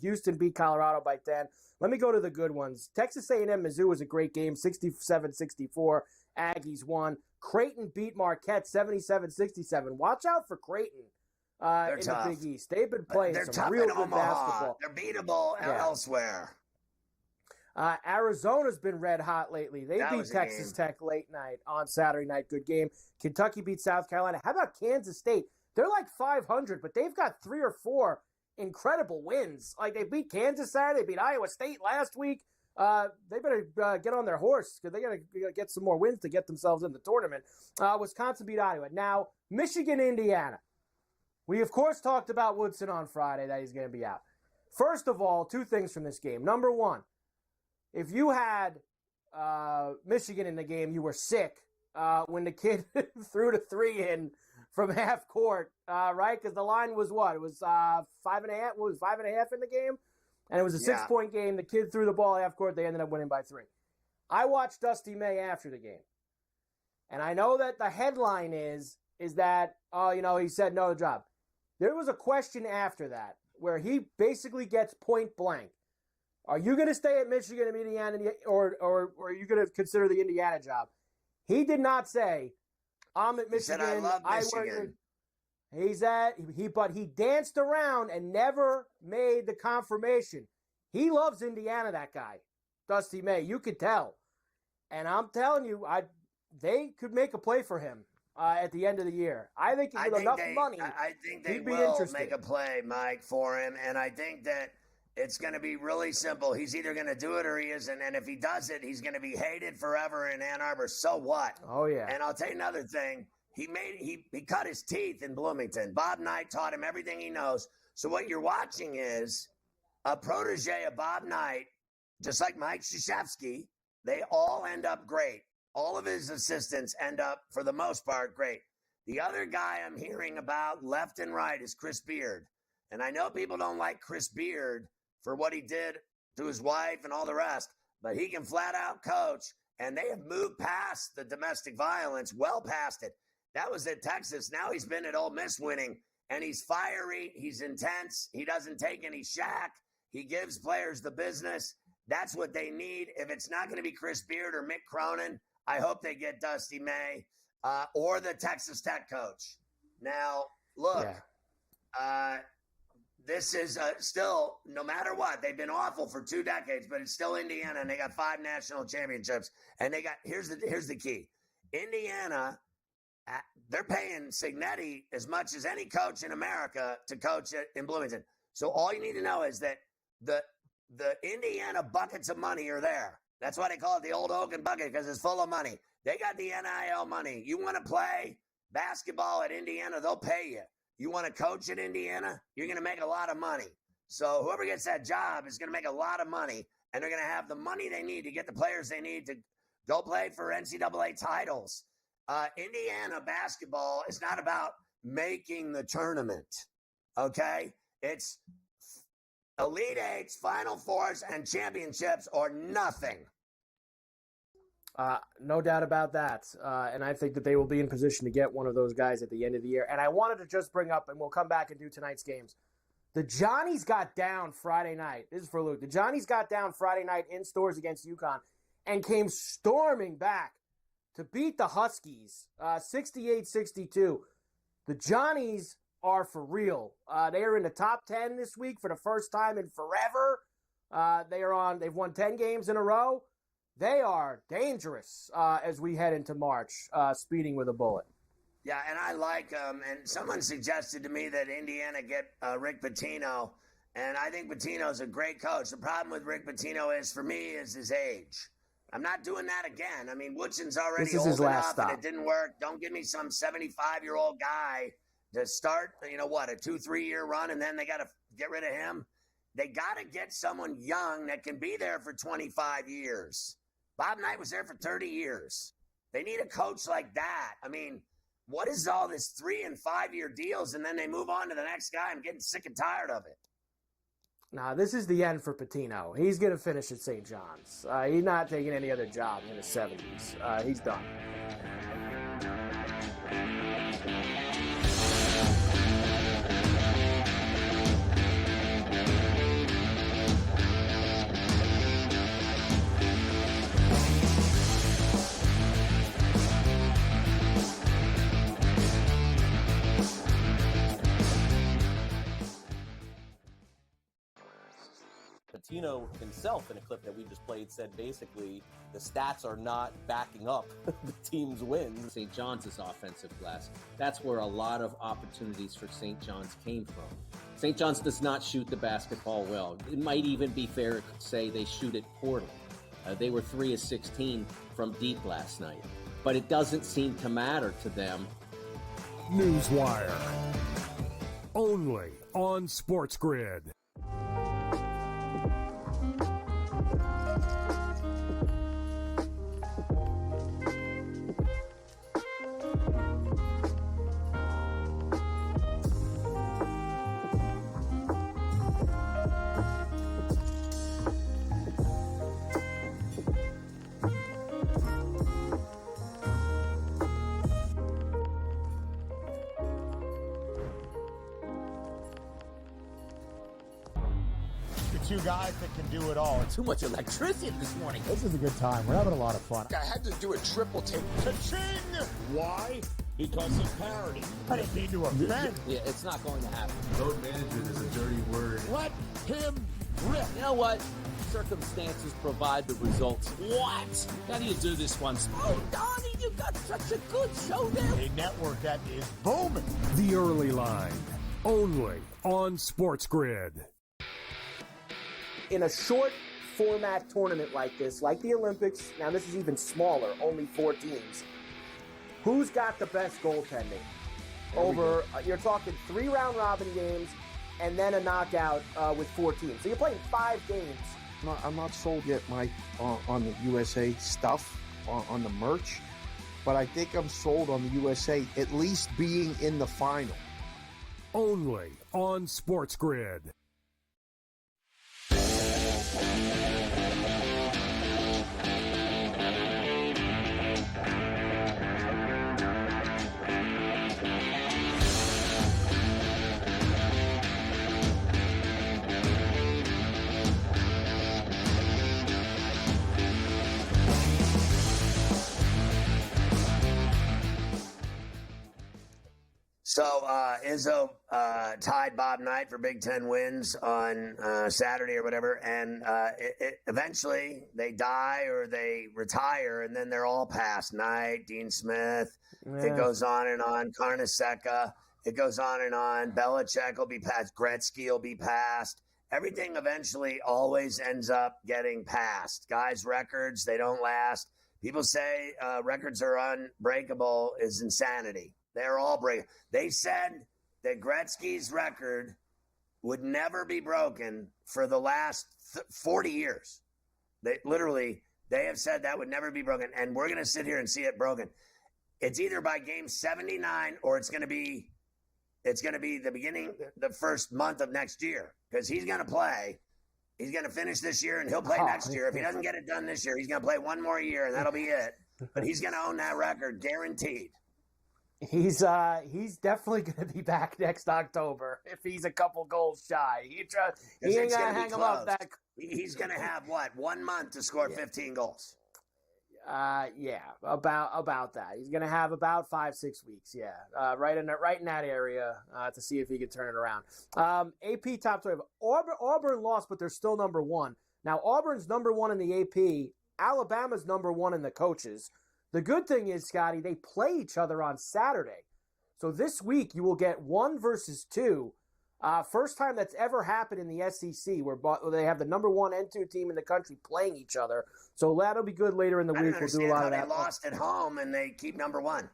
Houston beat Colorado by 10. Let me go to the good ones. Texas A&M Mizzou was a great game, 67-64. Aggies won. Creighton beat Marquette 77-67. Watch out for Creighton in tough. The Big East. They've been playing They're some tough real in good Omaha. basketball. They're beatable elsewhere. Arizona's been red hot lately. They beat Texas Tech late night on Saturday night. Good game. Kentucky beat South Carolina. How about Kansas State? They're like 500, but they've got 3 or 4 incredible wins. Like they beat Kansas Saturday. They beat Iowa State last week. they better get on their horse because they got to get some more wins to get themselves in the tournament. Wisconsin beat Iowa. Now, Michigan, Indiana. We, of course, talked about Woodson on Friday that he's going to be out. First of all, two things from this game. Number one, if you had Michigan in the game, you were sick when the kid threw the 3 in from half court, right? Because the line was what? It was 5.5. What was 5.5 in the game? And it was a 6-point game. The kid threw the ball half court. They ended up winning by 3. I watched Dusty May after the game. And I know that the headline is that, he said no to the job. There was a question after that where he basically gets point blank. Are you going to stay at Michigan and Indiana, or are you going to consider the Indiana job? He did not say, I'm at Michigan. He said, I love Michigan. But he danced around and never made the confirmation. He loves Indiana, that guy, Dusty May. You could tell. And I'm telling you, they could make a play for him at the end of the year. I think with enough money, I think they he'd be will interested. make a play, Mike, for him. And I think that it's going to be really simple. He's either going to do it or he isn't. And if he does it, he's going to be hated forever in Ann Arbor. So what? Oh, yeah. And I'll tell you another thing. He cut his teeth in Bloomington. Bob Knight taught him everything he knows. So what you're watching is a protege of Bob Knight, just like Mike Krzyzewski. They all end up great. All of his assistants end up, for the most part, great. The other guy I'm hearing about left and right is Chris Beard. And I know people don't like Chris Beard for what he did to his wife and all the rest, but he can flat out coach, and they have moved past the domestic violence, well past it. That was at Texas. Now he's been at Ole Miss winning, and he's fiery. He's intense. He doesn't take any shack. He gives players the business. That's what they need. If it's not going to be Chris Beard or Mick Cronin, I hope they get Dusty May or the Texas Tech coach. Now, look, this is still, no matter what, they've been awful for 2 decades, but it's still Indiana, and they got 5 national championships. And they got here's the key. Indiana, they're paying Signetti as much as any coach in America to coach in Bloomington. So all you need to know is that the Indiana buckets of money are there. That's why they call it the old Hogan bucket, because it's full of money. They got the NIL money. You want to play basketball at Indiana, they'll pay you. You want to coach at Indiana, you're going to make a lot of money. So whoever gets that job is going to make a lot of money, and they're going to have the money they need to get the players they need to go play for NCAA titles. Indiana basketball is not about making the tournament, okay? It's Elite Eights, Final Fours, and championships or nothing. No doubt about that. And I think that they will be in position to get one of those guys at the end of the year. And I wanted to just bring up, and we'll come back and do tonight's games. The Johnnies got down Friday night. This is for Luke. The Johnnies got down Friday night in stores against UConn and came storming back to beat the Huskies 68-62. The Johnnies are for real. They are in the top 10 this week for the first time in forever. They've won 10 games in a row. They are dangerous as we head into March, speeding with a bullet. Yeah, and I like them. And someone suggested to me that Indiana get Rick Pitino, and I think Pitino's a great coach. The problem with Rick Pitino is, for me, is his age. I'm not doing that again. I mean, Woodson's already old enough, and it didn't work. Don't give me some 75-year-old guy to start, a 2-3 year run, and then they got to get rid of him. They got to get someone young that can be there for 25 years. Bob Knight was there for 30 years. They need a coach like that. I mean, what is all this 3 and 5 year deals, and then they move on to the next guy? I'm getting sick and tired of it. Nah, this is the end for Pitino. He's going to finish at St. John's. He's not taking any other job in his 70s. He's done. Pitino himself, in a clip that we just played, said basically the stats are not backing up the team's wins. St. John's offensive glass. That's where a lot of opportunities for St. John's came from. St. John's does not shoot the basketball well. It might even be fair to say they shoot it poorly. They were 3 of 16 from deep last night. But it doesn't seem to matter to them. Newswire. Only on SportsGrid. Two guys that can do it all. Too much electricity this morning. This is a good time. We're having a lot of fun. I had to do a triple take. Ka-ching! Why? Because of parity. I didn't mean to offend. Yeah, it's not going to happen. Load management is a dirty word. Let him rip. You know what? Circumstances provide the results. What? How do you do this one? Oh, Donnie, you got such a good show there. A network that is booming. The Early Line. Only on SportsGrid. In a short format tournament like this, like the Olympics, now this is even smaller, only 4 teams, who's got the best goaltending? Over, you're talking 3 round robin games and then a knockout with 4 teams. So you're playing 5 games. I'm not sold yet, Mike, on the USA stuff, on the merch, but I think I'm sold on the USA at least being in the final. Only on SportsGrid. So Izzo tied Bob Knight for Big Ten wins on Saturday or whatever, and eventually they die or they retire, and then they're all past. Knight, Dean Smith, It goes on and on. Carnesecca, it goes on and on. Belichick will be passed. Gretzky will be passed. Everything eventually always ends up getting passed. Guys' records, they don't last. People say records are unbreakable is insanity. They're all break. They said that Gretzky's record would never be broken for the last 40 years. They have said that would never be broken, and we're going to sit here and see it broken. It's either by game 79 or it's going to be the beginning, the first month of next year, because he's going to play. He's going to finish this year, and he'll play next year. If he doesn't get it done this year, he's going to play one more year, and that'll be it. But he's going to own that record, guaranteed. He's definitely going to be back next October if he's a couple goals shy. He ain't going to hang him up that. He's going to have, 1 month to score 15 goals? About that. He's going to have about 5-6 weeks. Right in that area to see if he can turn it around. AP top 12. Auburn lost, but they're still number one. Now Auburn's number one in the AP. Alabama's number one in the coaches. The good thing is, Scotty, they play each other on Saturday. So this week you will get 1 versus 2. First time that's ever happened in the SEC where they have the number 1 and 2 team in the country playing each other. So that'll be good later in the week. We'll do a lot of that. They lost at home and they keep number 1.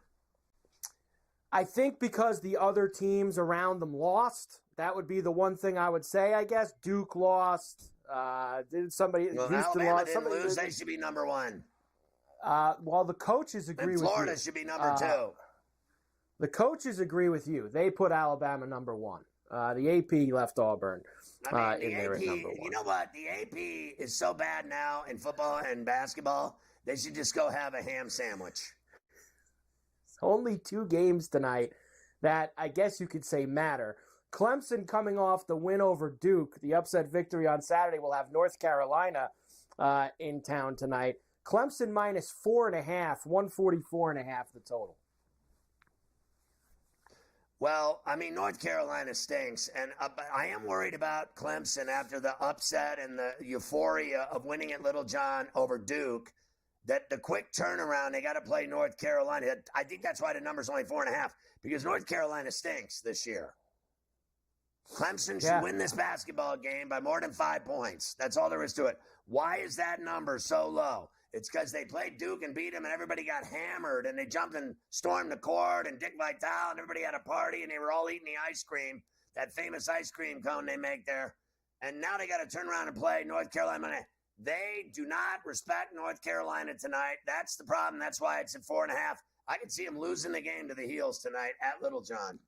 I think because the other teams around them lost. That would be the one thing I would say, I guess. Duke lost. Houston Alabama lost. didn't lose. They should be number 1. Well, the coaches agree with you. Florida should be number 2. The coaches agree with you. They put Alabama number 1. The AP left Auburn in there at number 1. You know what? The AP is so bad now in football and basketball, they should just go have a ham sandwich. Only 2 games tonight that I guess you could say matter. Clemson coming off the win over Duke, the upset victory on Saturday, will have North Carolina in town tonight. Clemson minus 4.5, 144.5 the total. Well, I mean, North Carolina stinks, and I am worried about Clemson after the upset and the euphoria of winning at Little John over Duke, that the quick turnaround, they got to play North Carolina. I think that's why the number's only 4.5, because North Carolina stinks this year. Clemson should win this basketball game by more than 5 points. That's all there is to it. Why is that number so low? It's because they played Duke and beat them, and everybody got hammered, and they jumped and stormed the court, and Dick Vitale, and everybody had a party, and they were all eating the ice cream, that famous ice cream cone they make there. And now they got to turn around and play North Carolina. They do not respect North Carolina tonight. That's the problem. That's why it's at 4.5. I could see them losing the game to the Heels tonight at Little John.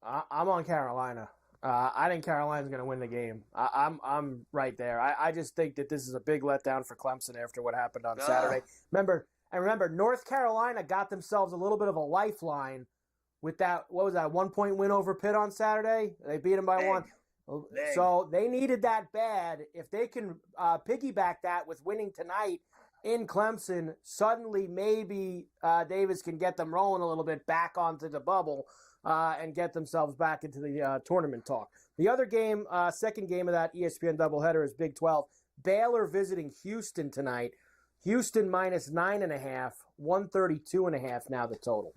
I'm on Carolina. I think Carolina's going to win the game. I'm right there. I just think that this is a big letdown for Clemson after what happened on Saturday. Remember, North Carolina got themselves a little bit of a lifeline with that. What was that? 1 point win over Pitt on Saturday. They beat them by one. So they needed that bad. If they can piggyback that with winning tonight in Clemson, suddenly maybe Davis can get them rolling a little bit back onto the bubble. And get themselves back into the tournament talk. The other game, second game of that ESPN doubleheader is Big 12. Baylor visiting Houston tonight. Houston minus 9.5, 132.5 now the total.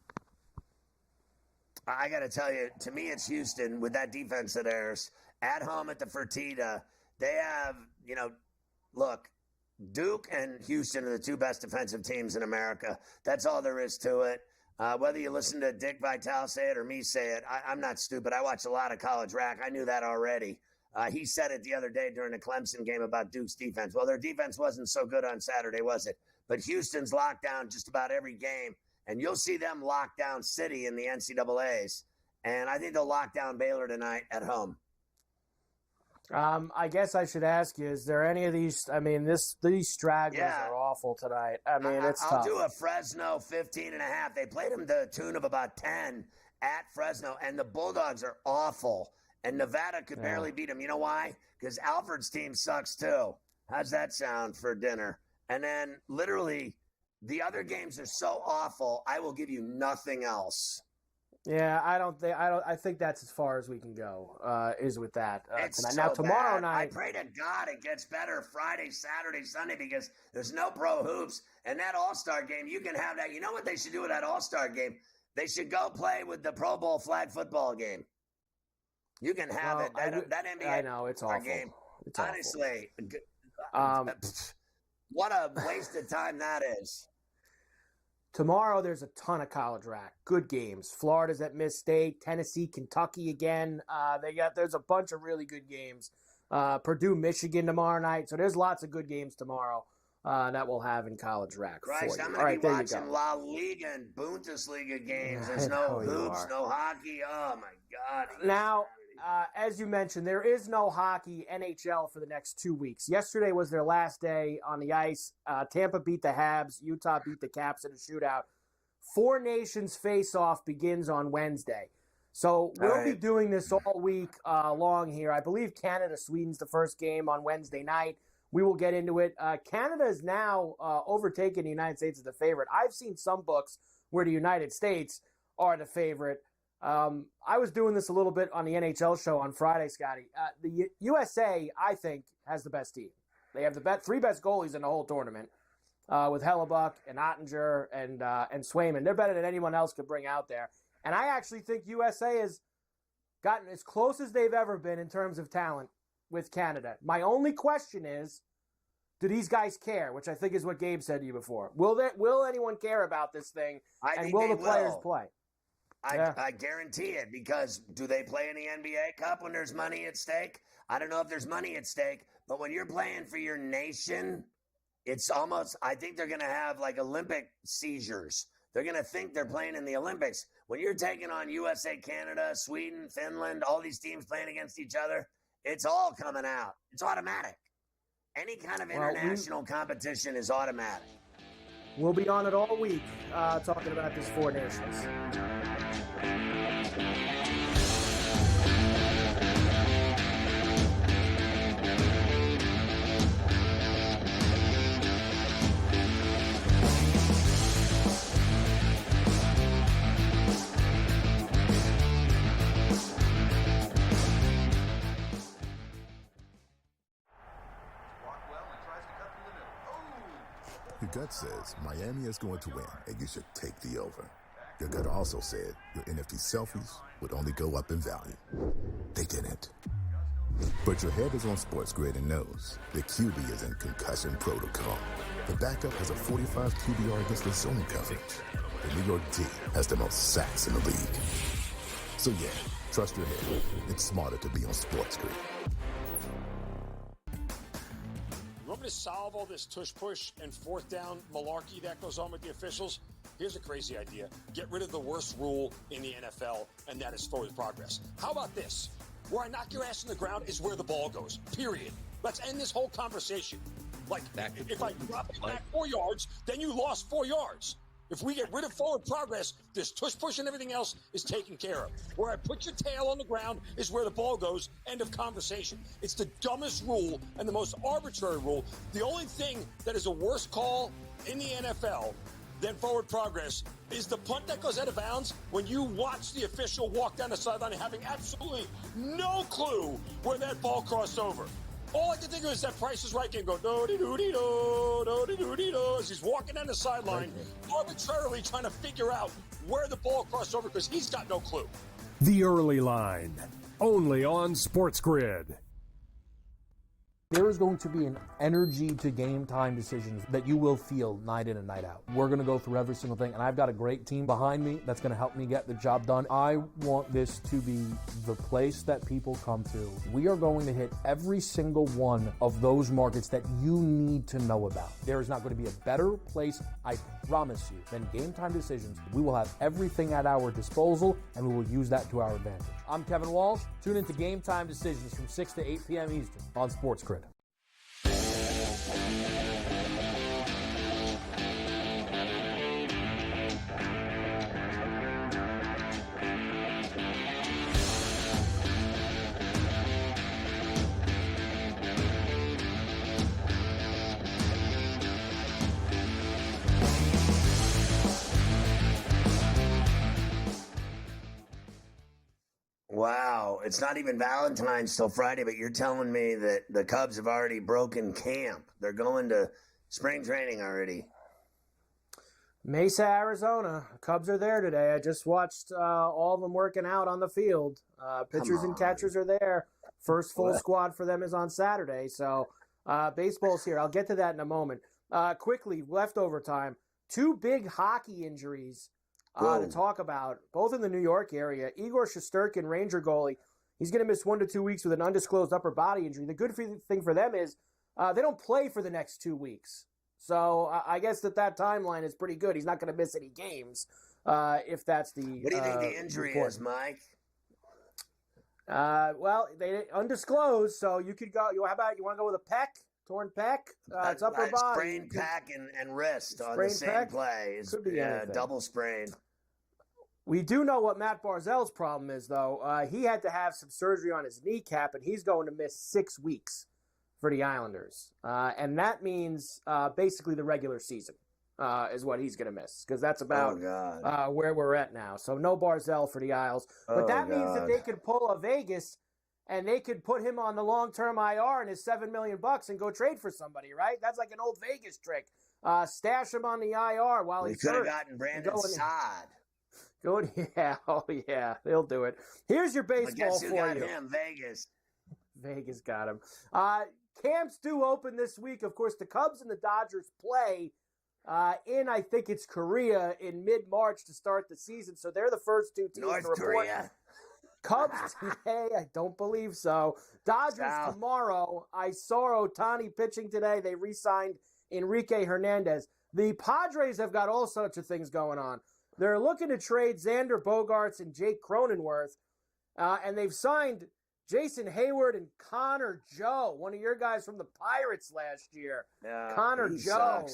I got to tell you, to me, it's Houston with that defense of theirs. At home at the Fertitta, they have, look, Duke and Houston are the two best defensive teams in America. That's all there is to it. Whether you listen to Dick Vitale say it or me say it, I'm not stupid. I watch a lot of college rack. I knew that already. He said it the other day during the Clemson game about Duke's defense. Well, their defense wasn't so good on Saturday, was it? But Houston's locked down just about every game, and you'll see them lock down City in the NCAAs. And I think they'll lock down Baylor tonight at home. I guess I should ask you, is there any of these? I mean, these stragglers are awful tonight. I mean, it's tough. I'll do a Fresno 15.5. They played them to the tune of about 10 at Fresno, and the Bulldogs are awful. And Nevada could barely beat them. You know why? Because Alfred's team sucks too. How's that sound for dinner? And then literally the other games are so awful, I will give you nothing else. Yeah, I think that's as far as we can go. Is with that it's tonight. So now tomorrow bad. night, I pray to God it gets better Friday, Saturday, Sunday because there's no pro hoops and that All-Star game. You can have that. You know what they should do with that All-Star game? They should go play with the Pro Bowl flag football game. You can have it. That NBA. I know it's awful. Game. It's honestly, what a waste of time that is. Tomorrow, there's a ton of college rack. Good games. Florida's at Miss State. Tennessee, Kentucky again. There's a bunch of really good games. Purdue, Michigan tomorrow night. So there's lots of good games tomorrow that we'll have in college rack. Christ, I'm going to be watching La Liga and Bundesliga games. There's no hoops, no hockey. Oh, my God. Now, as you mentioned, there is no hockey NHL for the next 2 weeks. Yesterday was their last day on the ice. Tampa beat the Habs. Utah beat the Caps in a shootout. Four Nations face-off begins on Wednesday. So we'll be doing this all week long here. I believe Canada-Sweden's the first game on Wednesday night. We will get into it. Canada is now overtaken the United States as the favorite. I've seen some books where the United States are the favorite. I was doing this a little bit on the NHL show on Friday, Scotty. The USA, I think, has the best team. They have the three best goalies in the whole tournament with Hellebuck and Ottinger and Swayman. They're better than anyone else could bring out there. And I actually think USA has gotten as close as they've ever been in terms of talent with Canada. My only question is, do these guys care? Which I think is what Gabe said to you before. Will anyone care about this thing? And will the players play? I guarantee it, because do they play in the NBA Cup when there's money at stake? I don't know if there's money at stake, but when you're playing for your nation, it's almost, I think they're going to have like Olympic seizures. They're going to think they're playing in the Olympics. When you're taking on USA, Canada, Sweden, Finland, all these teams playing against each other, it's all coming out. It's automatic. Any kind of international competition is automatic. We'll be on it all week talking about this Four Nations. Your gut says Miami is going to win, and you should take the over. Your gut also said your NFT selfies would only go up in value. They didn't. But your head is on SportsGrid and knows the QB is in concussion protocol. The backup has a 45 QBR against the zone coverage. The New York D has the most sacks in the league. So yeah, trust your head. It's smarter to be on SportsGrid. You want me to solve all this tush-push and fourth down malarkey that goes on with the officials? Here's a crazy idea. Get rid of the worst rule in the NFL, and that is forward progress. How about this? Where I knock your ass on the ground is where the ball goes, period. Let's end this whole conversation. Like, if I drop it back 4 yards, then you lost 4 yards. If we get rid of forward progress, this tush push and everything else is taken care of. Where I put your tail on the ground is where the ball goes. End of conversation. It's the dumbest rule and the most arbitrary rule. The only thing that is a worse call in the NFL than forward progress is the punt that goes out of bounds when you watch the official walk down the sideline having absolutely no clue where that ball crossed over. All I can think of is that Price is Right game go do-de-do-de-do, do-de-do-de-do, as he's walking down the sideline, arbitrarily trying to figure out where the ball crossed over because he's got no clue. The Early Line, only on SportsGrid. There is going to be an energy to game time decisions that you will feel night in and night out. We're going to go through every single thing, and I've got a great team behind me that's going to help me get the job done. I want this to be the place that people come to. We are going to hit every single one of those markets that you need to know about. There is not going to be a better place, I promise you, than Game Time Decisions. We will have everything at our disposal, and we will use that to our advantage. I'm Kevin Walsh. Tune into Game Time Decisions from 6 to 8 p.m. Eastern on SportsGrid. Wow, it's not even Valentine's till Friday, but you're telling me that the Cubs have already broken camp. They're going to spring training already. Mesa, Arizona. Cubs are there today. I just watched all of them working out on the field. Pitchers and catchers are there. First full squad for them is on Saturday. So baseball's here. I'll get to that in a moment. Quickly, leftover time. 2 big hockey injuries to talk about, both in the New York area. Igor Shesterkin, Ranger goalie, he's going to miss 1 to 2 weeks with an undisclosed upper body injury. The good thing for them is they don't play for the next 2 weeks. So I guess that timeline is pretty good. He's not going to miss any games if that's the What do you think the injury is, Mike? Well, they undisclosed, so you could go. How about you want to go with a pec? Torn pec? It's upper body. Sprained pec and wrist on the same play. Could be anything. Double sprain. We do know what Matt Barzell's problem is, though. He had to have some surgery on his kneecap, and he's going to miss 6 weeks for the Islanders. And that means basically the regular season is what he's going to miss, because that's about where we're at now. So no Barzell for the Isles. But that means that they could pull a Vegas and they could put him on the long-term IR and his $7 million and go trade for somebody, right? That's like an old Vegas trick. Stash him on the IR while he's hurt. We could have gotten Brandon Saad. Yeah, they'll do it. Here's your baseball guess who for got you. him? Vegas. Vegas got him. Camps do open this week. Of course, the Cubs and the Dodgers play in, I think it's Korea, in mid-March to start the season. So they're the first 2 teams North to report. Korea. Cubs today, I don't believe so. Dodgers tomorrow. I saw Ohtani pitching today. They re-signed Enrique Hernandez. The Padres have got all sorts of things going on. They're looking to trade Xander Bogaerts and Jake Cronenworth, and they've signed Jason Hayward and Connor Joe, one of your guys from the Pirates last year. Yeah, Connor Joe.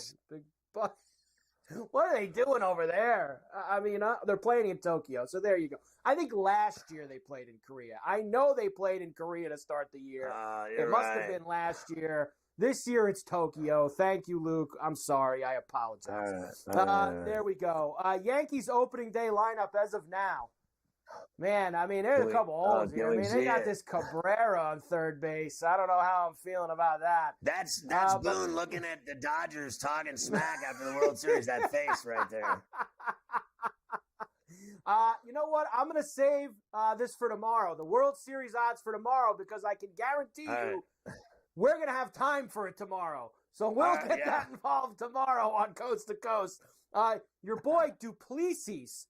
What are they doing over there? I mean, they're playing in Tokyo, so there you go. I think last year they played in Korea. I know they played in Korea to start the year. It must have been last year. This year it's Tokyo. Thank you, Luke. I'm sorry. I apologize. There we go. Yankees opening day lineup as of now. Man, I mean, there's a couple holes here. I mean, they got this Cabrera on third base. I don't know how I'm feeling about that. That's Boone looking at the Dodgers talking smack after the World Series. That face right there. You know what? I'm going to save this for tomorrow, the World Series odds for tomorrow, because I can guarantee you we're going to have time for it tomorrow. So we'll get that involved tomorrow on Coast to Coast. Your boy Duplessis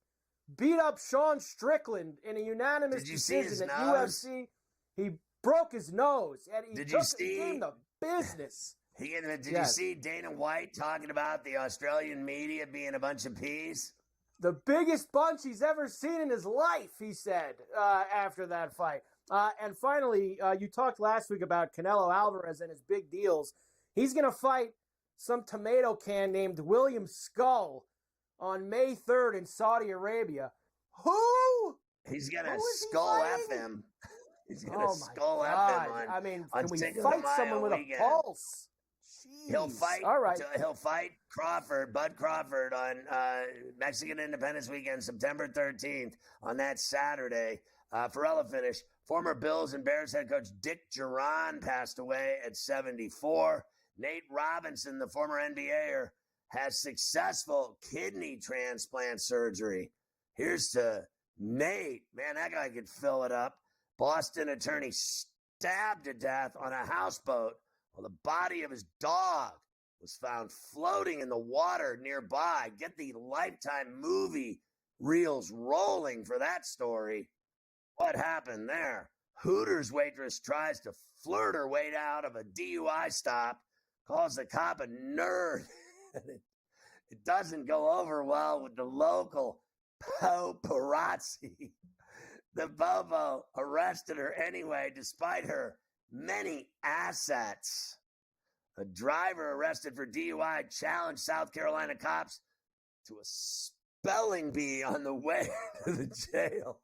beat up Sean Strickland in a unanimous decision at UFC. He broke his nose, and he gave the business. Did you see Dana White talking about the Australian media being a bunch of peas? The biggest bunch he's ever seen in his life, he said, after that fight. And finally, you talked last week about Canelo Alvarez and his big deals. He's going to fight some tomato can named William Skull on May 3rd in Saudi Arabia. Who? He's going to skull F him. He's going to skull F him on can we fight someone with weekend. A pulse? Jeez. He'll fight. All right. He'll fight Bud Crawford on Mexican Independence Weekend, September 13th. On that Saturday, Ferrall finished. Former Bills and Bears head coach Dick Duran passed away at 74. Nate Robinson, the former NBAer, has successful kidney transplant surgery. Here's to Nate. Man, that guy could fill it up. Boston attorney stabbed to death on a houseboat while the body of his dog was found floating in the water nearby. Get the Lifetime movie reels rolling for that story. What happened there? Hooters waitress tries to flirt her way out of a DUI stop, calls the cop a nerd. It doesn't go over well with the local paparazzi. The Bobo arrested her anyway, despite her many assets. A driver arrested for DUI challenged South Carolina cops to a spelling bee on the way to the jail.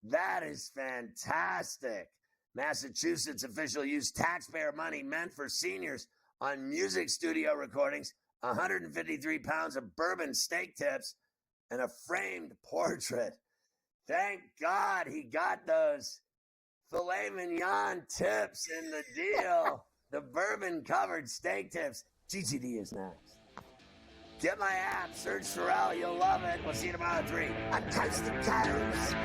That is fantastic. Massachusetts official used taxpayer money meant for seniors on music studio recordings, 153 pounds of bourbon steak tips, and a framed portrait. Thank God he got those filet mignon tips in the deal. The bourbon-covered steak tips. GTD is next. Get my app. Search Ferrall. You'll love it. We'll see you tomorrow at 3 on Coast to Coast.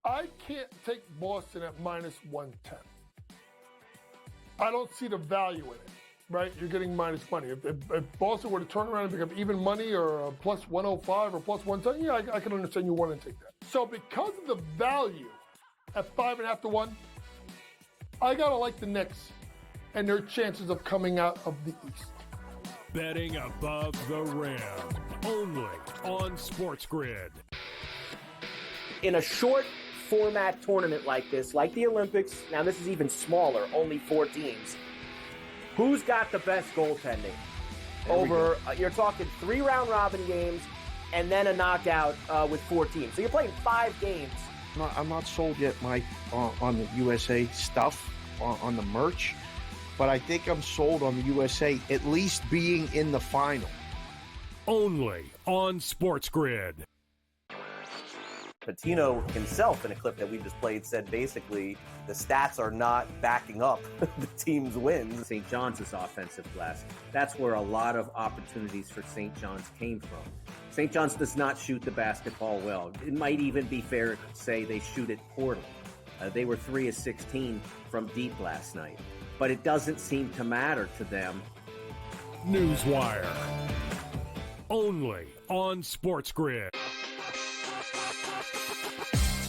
I can't take Boston at minus 110. I don't see the value in it, right? You're getting minus money. If Boston were to turn around and become even money or a plus 105 or plus 110, yeah, I can understand you want to take that. So because of the value at 5.5 to 1, I got to like the Knicks and their chances of coming out of the East. Betting above the rim, only on SportsGrid. In a short format tournament like this, like the Olympics, now this is even smaller, only 4 teams. Who's got the best goaltending? Over, you're talking 3 round robin games and then a knockout with 4 teams. So you're playing 5 games. I'm not sold yet, Mike, on the USA stuff, on the merch, but I think I'm sold on the USA at least being in the final. Only on SportsGrid. Patino himself, in a clip that we just played, said basically the stats are not backing up the team's wins. St. John's offensive glass. That's where a lot of opportunities for St. John's came from. St. John's does not shoot the basketball well. It might even be fair to say they shoot it poorly. They were 3 of 16 from deep last night. But it doesn't seem to matter to them. Newswire. Only on SportsGrid.